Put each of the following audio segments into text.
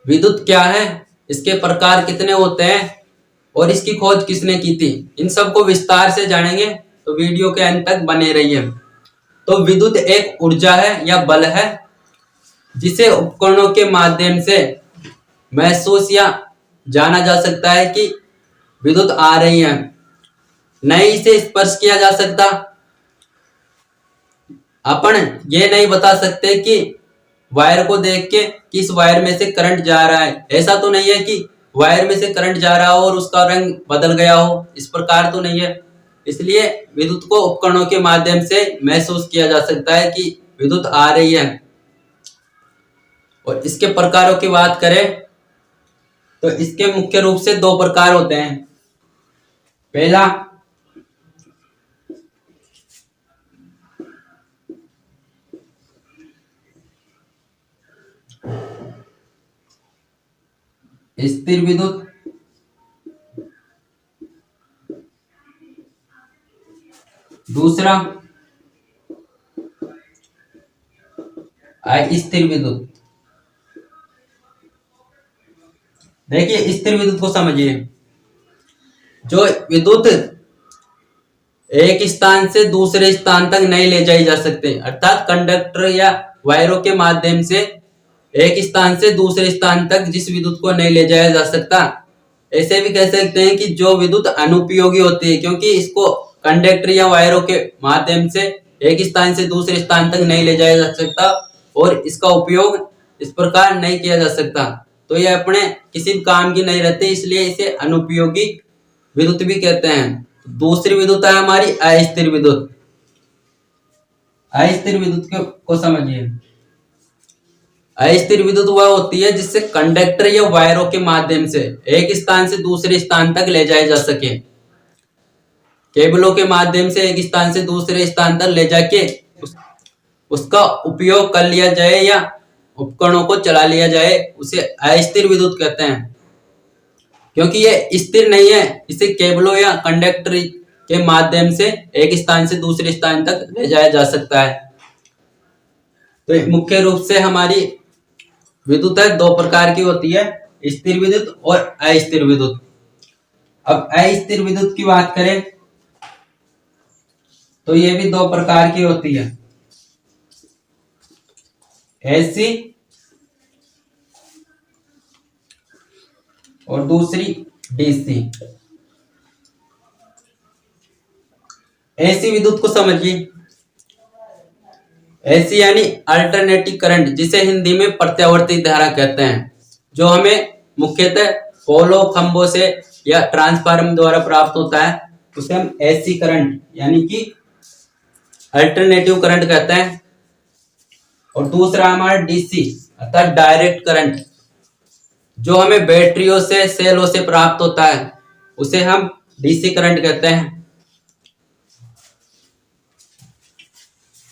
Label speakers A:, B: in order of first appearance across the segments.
A: विद्युत क्या है, इसके प्रकार कितने होते हैं और इसकी खोज किसने की थी, इन सबको विस्तार से जानेंगे, तो वीडियो के अंत तक बने रहिए। तो विद्युत एक ऊर्जा है या बल है जिसे उपकरणों के माध्यम से महसूस या जाना जा सकता है कि विद्युत आ रही है। नहीं इसे स्पर्श किया जा सकता, अपन ये नहीं बता सकते कि वायर को देख के कि इस वायर में से करंट जा रहा है, ऐसा तो नहीं है कि वायर में से करंट जा रहा हो और उसका रंग बदल गया हो, इस प्रकार तो नहीं है। इसलिए विद्युत को उपकरणों के माध्यम से महसूस किया जा सकता है कि विद्युत आ रही है। और इसके प्रकारों की बात करें तो इसके मुख्य रूप से दो प्रकार होते हैं। पहला स्थिर विद्युत, दूसरा अस्थिर विद्युत। देखिए स्थिर विद्युत को समझिए। जो विद्युत एक स्थान से दूसरे स्थान तक नहीं ले जाई जा सकते, अर्थात कंडक्टर या वायरों के माध्यम से एक स्थान से दूसरे स्थान तक जिस विद्युत को नहीं ले जाया जा सकता, ऐसे भी कह सकते हैं कि जो विद्युत अनुपयोगी होती है, क्योंकि इसको कंडक्टर या वायरों के माध्यम से एक स्थान से दूसरे स्थान तक नहीं ले जाया जा सकता और इसका उपयोग इस प्रकार नहीं किया जा सकता, तो यह अपने किसी भी काम की नहीं रहती, इसलिए इसे अनुपयोगी विद्युत भी कहते हैं। दूसरी विद्युत है हमारी अस्थिर विद्युत। अस्थिर विद्युत को समझिए। अस्थिर विद्युत वह होती है जिससे कंडक्टर या वायरों के माध्यम से एक स्थान से दूसरे स्थान तक ले जाया जा सके। केबलों के माध्यम से एक स्थान से दूसरे स्थान तक ले जाके उसका उपयोग कर लिया जाए या उपकरणों को चला लिया जाए, उसे अस्थिर विद्युत कहते हैं। क्योंकि ये स्थिर नहीं है, इसे केबलों या कंडक्टर के माध्यम से एक स्थान से दूसरे स्थान तक ले जाया जा सकता है। तो मुख्य रूप से हमारी विद्युत है दो प्रकार की होती है, स्थिर विद्युत और अस्थिर विद्युत। अब अस्थिर विद्युत की बात करें तो ये भी दो प्रकार की होती है, एसी और दूसरी डीसी। एसी विद्युत को समझिए। एसी यानी अल्टरनेटिव करंट, जिसे हिंदी में प्रत्यावर्ती धारा कहते हैं, जो हमें मुख्यतः पोलो खंभों से या ट्रांसफार्मर द्वारा प्राप्त होता है, उसे हम एसी करंट यानी कि अल्टरनेटिव करंट कहते हैं। और दूसरा हमारा डीसी अर्थात डायरेक्ट करंट, जो हमें बैटरियों से सेलों से प्राप्त होता है, उसे हम डीसी करंट कहते हैं।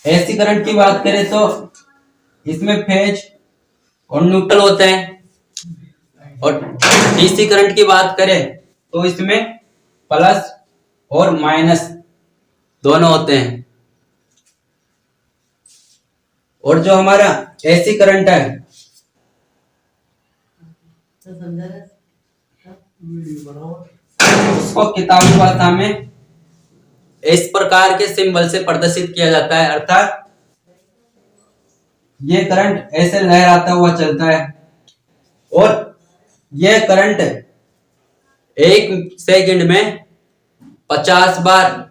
A: एसी करंट की बात करें तो इसमें फेज और न्यूट्रल होते हैं, और डीसी करंट की बात करें तो इसमें प्लस और माइनस दोनों होते हैं। और जो हमारा एसी करंट है उसको किताबी भाषा में इस प्रकार के सिंबल से प्रदर्शित किया जाता है, अर्थात ये करंट ऐसे लहराता हुआ चलता है और यह करंट एक सेकंड में 50 बार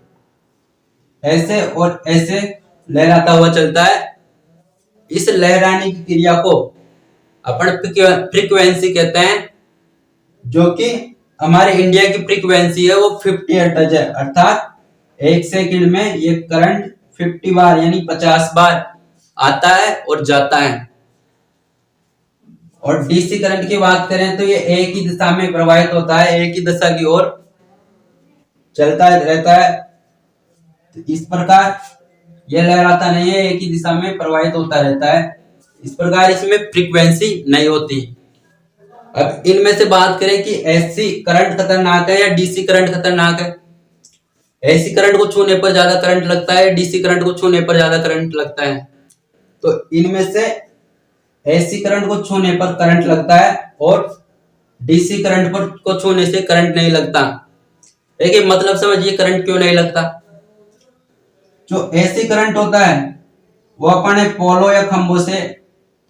A: ऐसे और ऐसे लहराता हुआ चलता है। इस लहराने की क्रिया को अपन फ्रीक्वेंसी कहते हैं, जो कि हमारे इंडिया की फ्रीक्वेंसी है वो 50 हर्ट्ज है, अर्थात एक सेकंड में ये करंट 50 बार यानी 50 बार आता है और जाता है। और डीसी करंट की बात करें तो ये एक ही दिशा में प्रवाहित होता है, एक ही दिशा की ओर चलता रहता है। तो इस प्रकार यह लहराता नहीं है, एक ही दिशा में प्रवाहित होता रहता है, इस प्रकार इसमें फ्रीक्वेंसी नहीं होती। अब इनमें से बात करें कि एसी करंट खतरनाक है या डीसी करंट खतरनाक है। एसी करंट को छूने पर ज्यादा करंट लगता है, डीसी करंट को छूने पर ज्यादा करंट लगता है। तो इनमें से एसी करंट को छूने पर करंट लगता है और डीसी करंट पर को छूने से करंट नहीं लगता। लेकिन मतलब समझिए करंट क्यों नहीं लगता। जो एसी करंट होता है वो अपने पोलो या खंभों से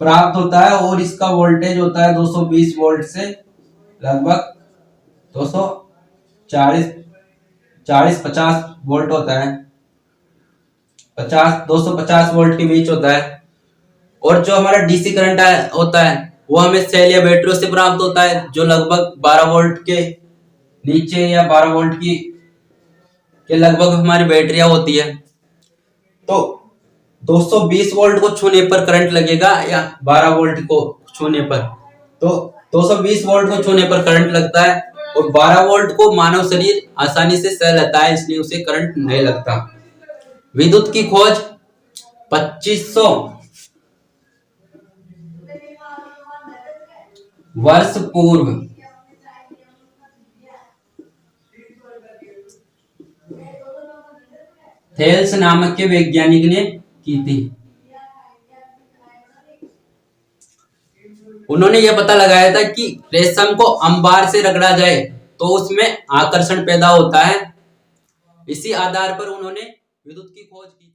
A: प्राप्त होता है और इसका वोल्टेज होता है 220 वोल्ट से लगभग 240-50 वोल्ट होता है, 250 वोल्ट के बीच होता है। और जो हमारा डीसी करंट होता है वो हमें सेल या बैटरियों से प्राप्त होता है, जो लगभग 12 वोल्ट के नीचे या 12 वोल्ट की के लगभग हमारी बैटरियां होती है। तो 220 वोल्ट को छूने पर करंट लगेगा या 12 वोल्ट को छूने पर। तो 220 वोल्ट को छूने पर करंट लगता है और 12 वोल्ट को मानव शरीर आसानी से सह लेता है, इसलिए उसे करंट नहीं लगता। विद्युत की खोज 2500 वर्ष पूर्व थेल्स नामक के वैज्ञानिक ने की थी। उन्होंने यह पता लगाया था कि रेशम को अंबार से रगड़ा जाए तो उसमें आकर्षण पैदा होता है। इसी आधार पर उन्होंने विद्युत की खोज की।